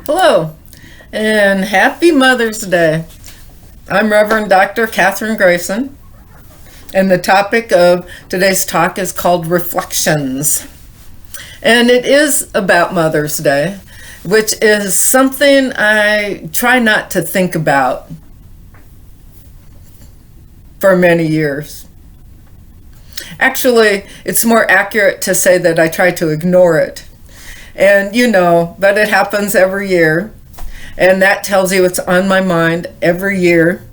Hello, and happy Mother's Day. I'm Reverend Dr. Catherine Grayson, and the topic of today's talk is called Reflections. And it is about Mother's Day, which is something I try not to think about for many years. Actually, it's more accurate to say that I try to ignore it. And but it happens every year. And that tells you it's on my mind every year.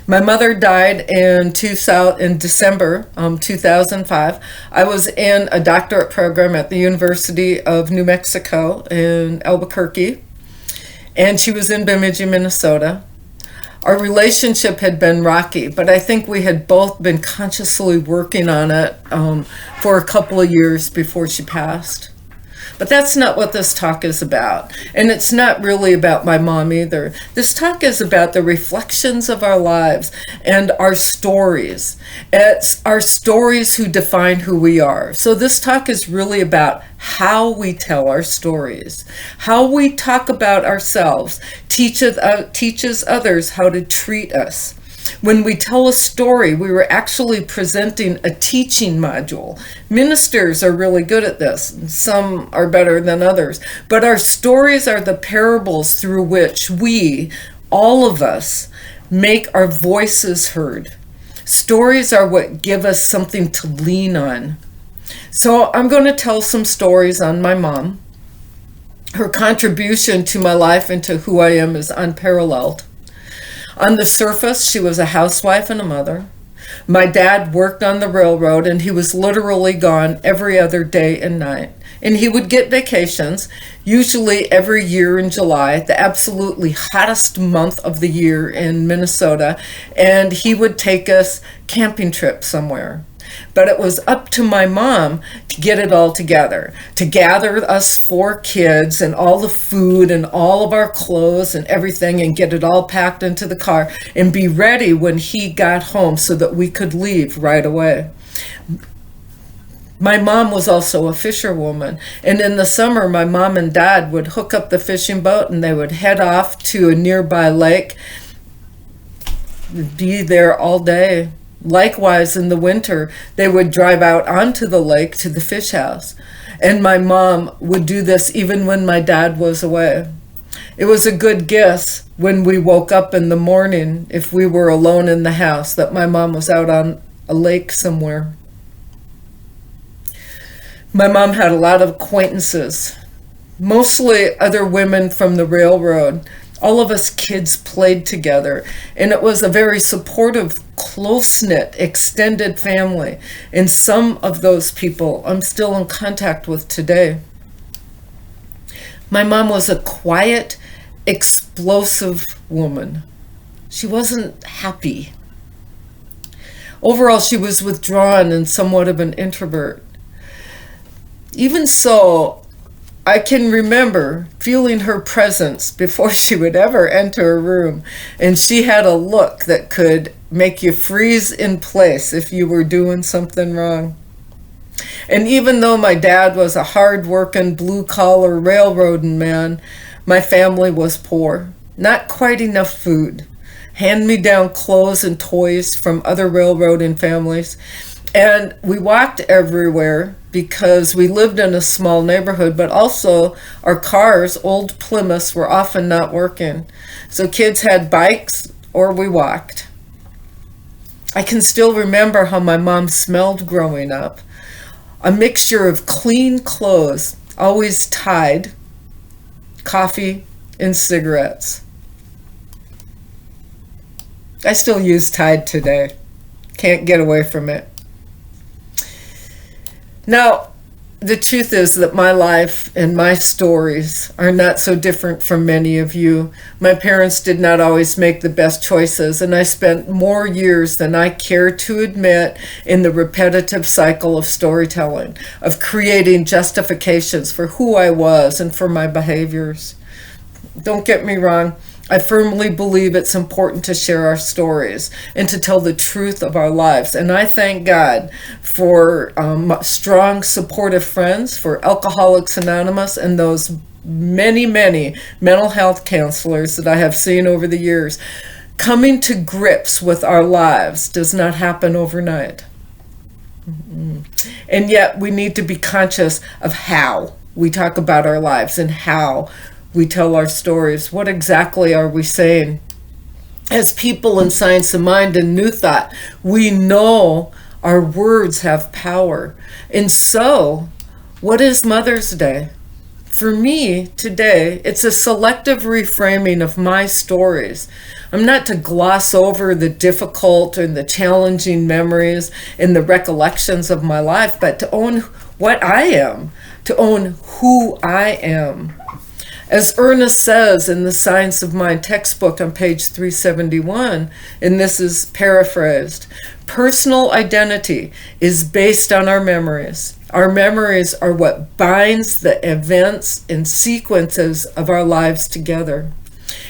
My mother died in December 2005. I was in a doctorate program at the University of New Mexico in Albuquerque. And she was in Bemidji, Minnesota. Our relationship had been rocky, but I think we had both been consciously working on it for a couple of years before she passed. But that's not what this talk is about. And it's not really about my mom either. This talk is about the reflections of our lives and our stories. It's our stories who define who we are. So this talk is really about how we tell our stories, how we talk about ourselves, teaches others how to treat us. When we tell a story, we were actually presenting a teaching module. Ministers are really good at this. Some are better than others. But our stories are the parables through which we, all of us, make our voices heard. Stories are what give us something to lean on. So I'm going to tell some stories on my mom. Her contribution to my life and to who I am is unparalleled. On the surface, she was a housewife and a mother. My dad worked on the railroad, and he was literally gone every other day and night. And he would get vacations, usually every year in July, the absolutely hottest month of the year in Minnesota, and he would take us camping trips somewhere. But it was up to my mom to get it all together, to gather us 4 kids and all the food and all of our clothes and everything and get it all packed into the car and be ready when he got home so that we could leave right away. My mom was also a fisherwoman, and in the summer my mom and dad would hook up the fishing boat and they would head off to a nearby lake, be there all day. Likewise, in the winter, they would drive out onto the lake to the fish house. And my mom would do this even when my dad was away. It was a good guess when we woke up in the morning, if we were alone in the house, that my mom was out on a lake somewhere. My mom had a lot of acquaintances, mostly other women from the railroad. All of us kids played together, and it was a very supportive, close-knit, extended family. And some of those people I'm still in contact with today. My mom was a quiet, explosive woman. She wasn't happy. Overall, she was withdrawn and somewhat of an introvert. Even so, I can remember feeling her presence before she would ever enter a room, and she had a look that could make you freeze in place if you were doing something wrong. And even though my dad was a hard-working, blue-collar railroading man, my family was poor. Not quite enough food. Hand-me-down clothes and toys from other railroading families. And we walked everywhere because we lived in a small neighborhood, but also our cars, old Plymouths, were often not working. So kids had bikes or we walked. I can still remember how my mom smelled growing up. A mixture of clean clothes, always tied, coffee, and cigarettes. I still use Tide today. Can't get away from it. Now, the truth is that my life and my stories are not so different from many of you. My parents did not always make the best choices, and I spent more years than I care to admit in the repetitive cycle of storytelling, of creating justifications for who I was and for my behaviors. Don't get me wrong. I firmly believe it's important to share our stories and to tell the truth of our lives. And I thank God for strong, supportive friends, for Alcoholics Anonymous, and those many, many mental health counselors that I have seen over the years, coming to grips with our lives does not happen overnight. And yet we need to be conscious of how we talk about our lives and how we tell our stories. What exactly are we saying? As people in Science of Mind and New Thought, we know our words have power. And so, what is Mother's Day? For me, today, it's a selective reframing of my stories. I'm not to gloss over the difficult and the challenging memories and the recollections of my life, but to own what I am, to own who I am. As Ernest says in the Science of Mind textbook on page 371, and this is paraphrased, personal identity is based on our memories. Our memories are what binds the events and sequences of our lives together.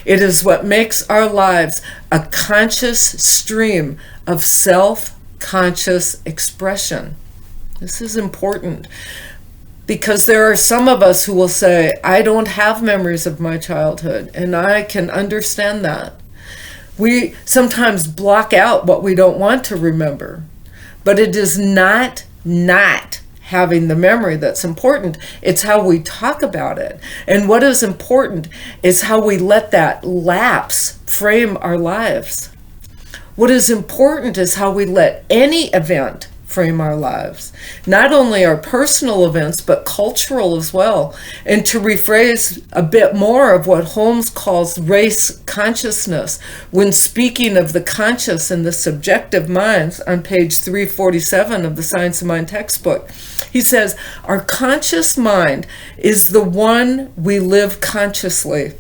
It is what makes our lives a conscious stream of self-conscious expression. This is important because there are some of us who will say, I don't have memories of my childhood, and I can understand that. We sometimes block out what we don't want to remember, but it is not having the memory that's important. It's how we talk about it. And what is important is how we let that lapse frame our lives. What is important is how we let any event frame our lives. Not only our personal events, but cultural as well. And to rephrase a bit more of what Holmes calls race consciousness, when speaking of the conscious and the subjective minds on page 347 of the Science of Mind textbook, he says, our conscious mind is the one we live consciously.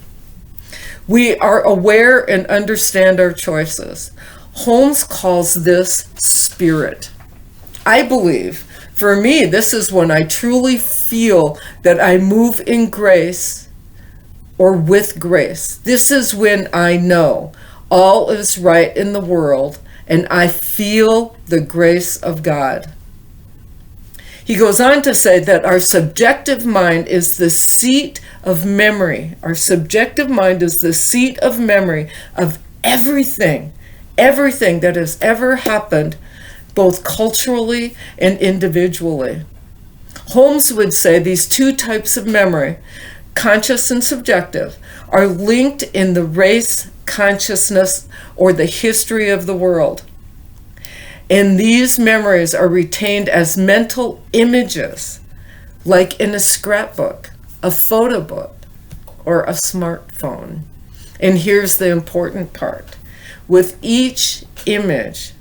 We are aware and understand our choices. Holmes calls this spirit. I believe, for me, this is when I truly feel that I move in grace or with grace. This is when I know all is right in the world and I feel the grace of God. He goes on to say that our subjective mind is the seat of memory. Our subjective mind is the seat of memory of everything that has ever happened, both culturally and individually. Holmes would say these two types of memory, conscious and subjective, are linked in the race consciousness or the history of the world. And these memories are retained as mental images, like in a scrapbook, a photo book, or a smartphone. And here's the important part. With each image,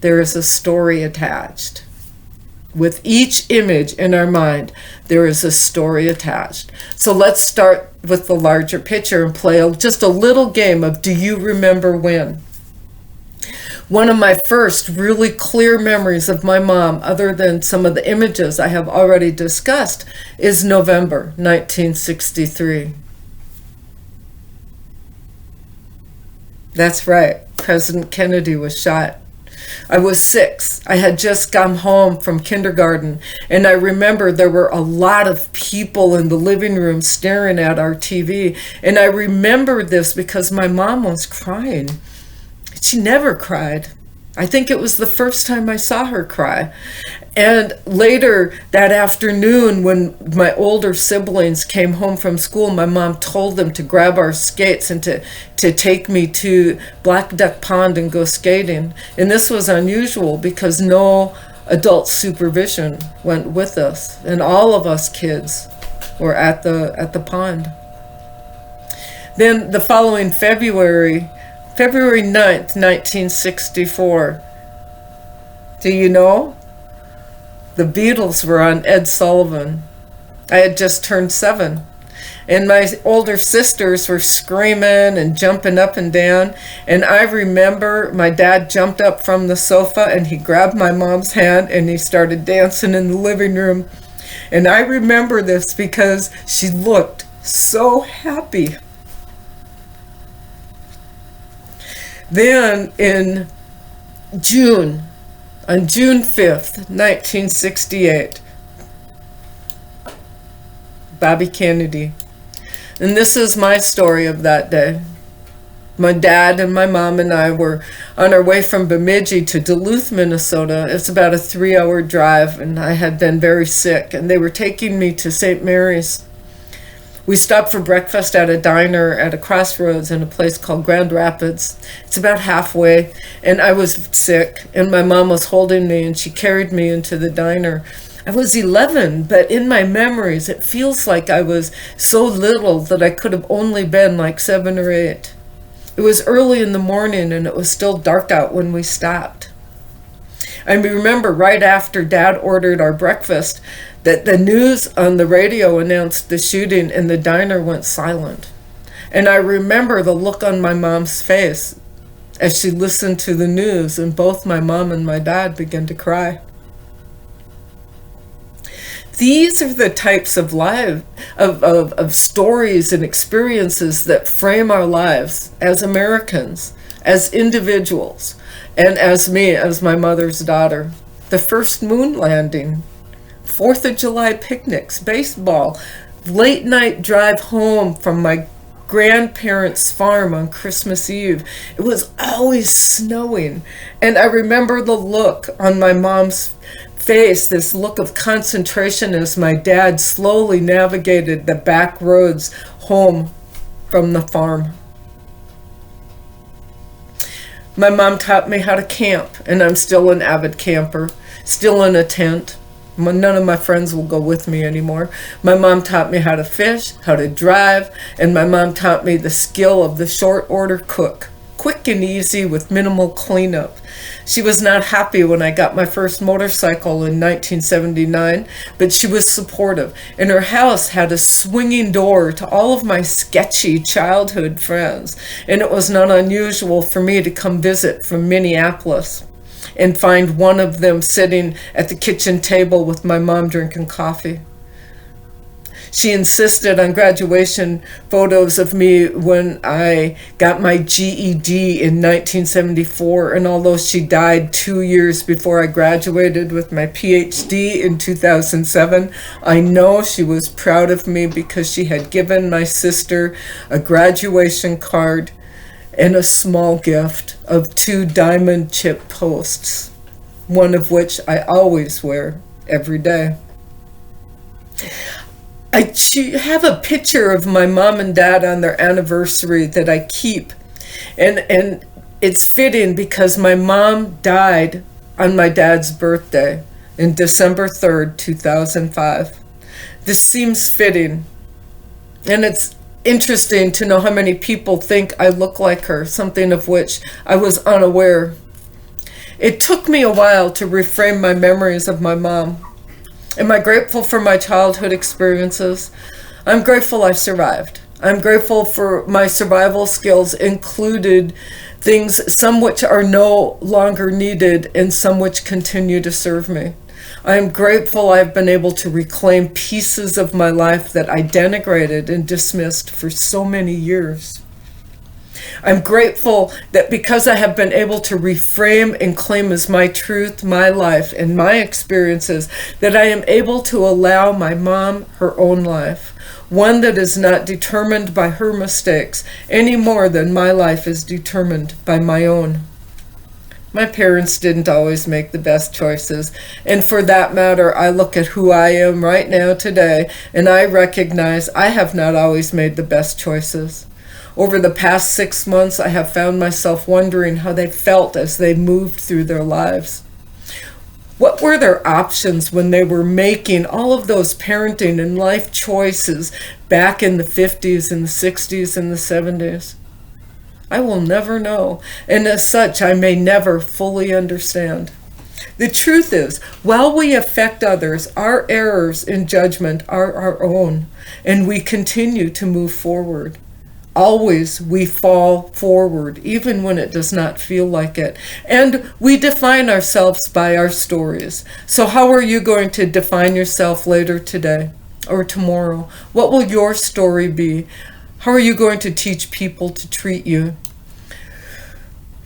there is a story attached. With each image in our mind, there is a story attached. So let's start with the larger picture and play just a little game of do you remember when? One of my first really clear memories of my mom, other than some of the images I have already discussed, is November 1963. That's right, President Kennedy was shot. I was 6. I had just come home from kindergarten, and I remember there were a lot of people in the living room staring at our TV, and I remember this because my mom was crying. She never cried. I think it was the first time I saw her cry. And later that afternoon, when my older siblings came home from school, my mom told them to grab our skates and to take me to Black Duck Pond and go skating. And this was unusual because no adult supervision went with us, and all of us kids were at the pond. Then the following February 9th, 1964, do you know? The Beatles were on Ed Sullivan. I had just turned 7. And my older sisters were screaming and jumping up and down. And I remember my dad jumped up from the sofa and he grabbed my mom's hand and he started dancing in the living room. And I remember this because she looked so happy. Then in June, on June 5th, 1968, Bobby Kennedy And this is my story of that day. My dad and my mom and I were on our way from Bemidji to Duluth, Minnesota. It's about a 3-hour drive, and I had been very sick, and they were taking me to St. Mary's. We stopped for breakfast at a diner at a crossroads in a place called Grand Rapids. It's about halfway, and I was sick, and my mom was holding me, and she carried me into the diner. I was 11, but in my memories, it feels like I was so little that I could have only been like 7 or 8. It was early in the morning, and it was still dark out when we stopped. I remember right after Dad ordered our breakfast that the news on the radio announced the shooting, and the diner went silent. And I remember the look on my mom's face as she listened to the news, and both my mom and my dad began to cry. These are the types of stories and experiences that frame our lives as Americans, as individuals, and as me, as my mother's daughter. The first moon landing, 4th of July picnics, baseball, late night drive home from my grandparents' farm on Christmas Eve. It was always snowing, and I remember the look on my mom's face, this look of concentration as my dad slowly navigated the back roads home from the farm. My mom taught me how to camp, and I'm still an avid camper, still in a tent. None of my friends will go with me anymore. My mom taught me how to fish, how to drive, and my mom taught me the skill of the short order cook. Quick and easy with minimal cleanup. She was not happy when I got my first motorcycle in 1979, but she was supportive. And her house had a swinging door to all of my sketchy childhood friends. And it was not unusual for me to come visit from Minneapolis and find one of them sitting at the kitchen table with my mom drinking coffee. She insisted on graduation photos of me when I got my GED in 1974, and although she died 2 years before I graduated with my PhD in 2007, I know she was proud of me because she had given my sister a graduation card and a small gift of 2 diamond chip posts, one of which I always wear every day. I have a picture of my mom and dad on their anniversary that I keep, and it's fitting because my mom died on my dad's birthday in December 3rd, 2005. This seems fitting, and it's interesting to know how many people think I look like her, something of which I was unaware. It took me a while to reframe my memories of my mom. Am I grateful for my childhood experiences? I'm grateful I survived. I'm grateful for my survival skills included things, some which are no longer needed and some which continue to serve me. I am grateful I've been able to reclaim pieces of my life that I denigrated and dismissed for so many years. I'm grateful that because I have been able to reframe and claim as my truth, my life, and my experiences, that I am able to allow my mom her own life, one that is not determined by her mistakes any more than my life is determined by my own. My parents didn't always make the best choices, and for that matter, I look at who I am right now today, and I recognize I have not always made the best choices. Over the past 6 months, I have found myself wondering how they felt as they moved through their lives. What were their options when they were making all of those parenting and life choices back in the 50s and the 60s and the 70s? I will never know, and as such, I may never fully understand. The truth is, while we affect others, our errors in judgment are our own, and we continue to move forward. Always we fall forward, even when it does not feel like it. And we define ourselves by our stories. So how are you going to define yourself later today or tomorrow? What will your story be? How are you going to teach people to treat you?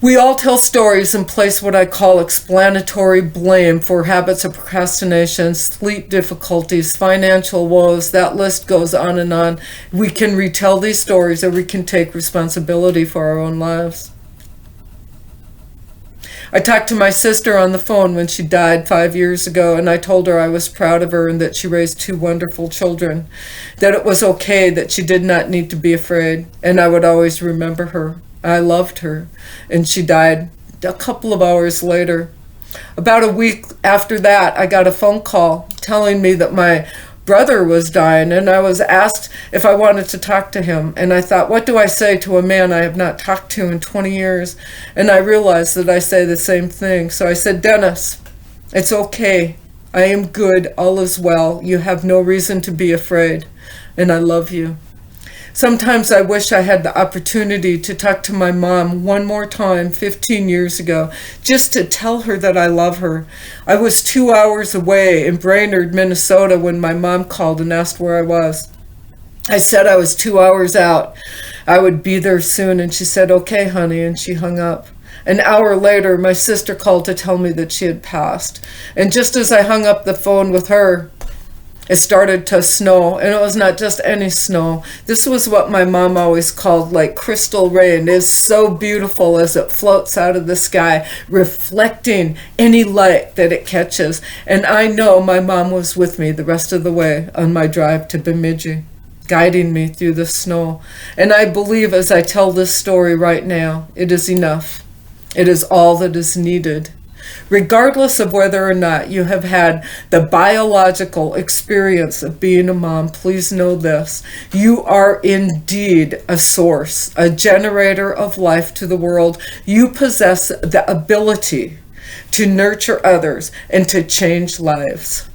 We all tell stories and place what I call explanatory blame for habits of procrastination, sleep difficulties, financial woes. That list goes on and on. We can retell these stories, or we can take responsibility for our own lives. I talked to my sister on the phone when she died 5 years ago, and I told her I was proud of her and that she raised 2 wonderful children, that it was okay, that she did not need to be afraid, and I would always remember her. I loved her, and she died a couple of hours later. About a week after that, I got a phone call telling me that my brother was dying, and I was asked if I wanted to talk to him. And I thought, what do I say to a man I have not talked to in 20 years? And I realized that I say the same thing. So I said, Dennis, it's okay. I am good. All is well. You have no reason to be afraid, and I love you. Sometimes I wish I had the opportunity to talk to my mom one more time 15 years ago, just to tell her that I love her. I was 2 hours away in Brainerd, Minnesota, when my mom called and asked where I was. I said I was 2 hours out. I would be there soon, and she said, okay, honey, and she hung up. An hour later, my sister called to tell me that she had passed. And just as I hung up the phone with her, it started to snow, and it was not just any snow. This was what my mom always called like crystal rain. It is so beautiful as it floats out of the sky, reflecting any light that it catches. And I know my mom was with me the rest of the way on my drive to Bemidji, guiding me through the snow. And I believe as I tell this story right now, it is enough. It is all that is needed. Regardless of whether or not you have had the biological experience of being a mom, please know this. You are indeed a source, a generator of life to the world. You possess the ability to nurture others and to change lives.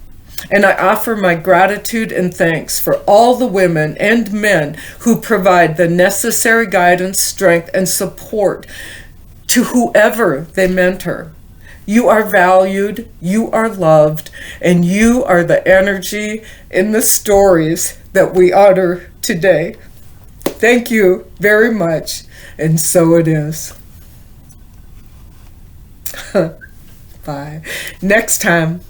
And I offer my gratitude and thanks for all the women and men who provide the necessary guidance, strength, and support to whoever they mentor. You are valued, you are loved, and you are the energy in the stories that we honor today. Thank you very much, and so it is. Bye. Next time.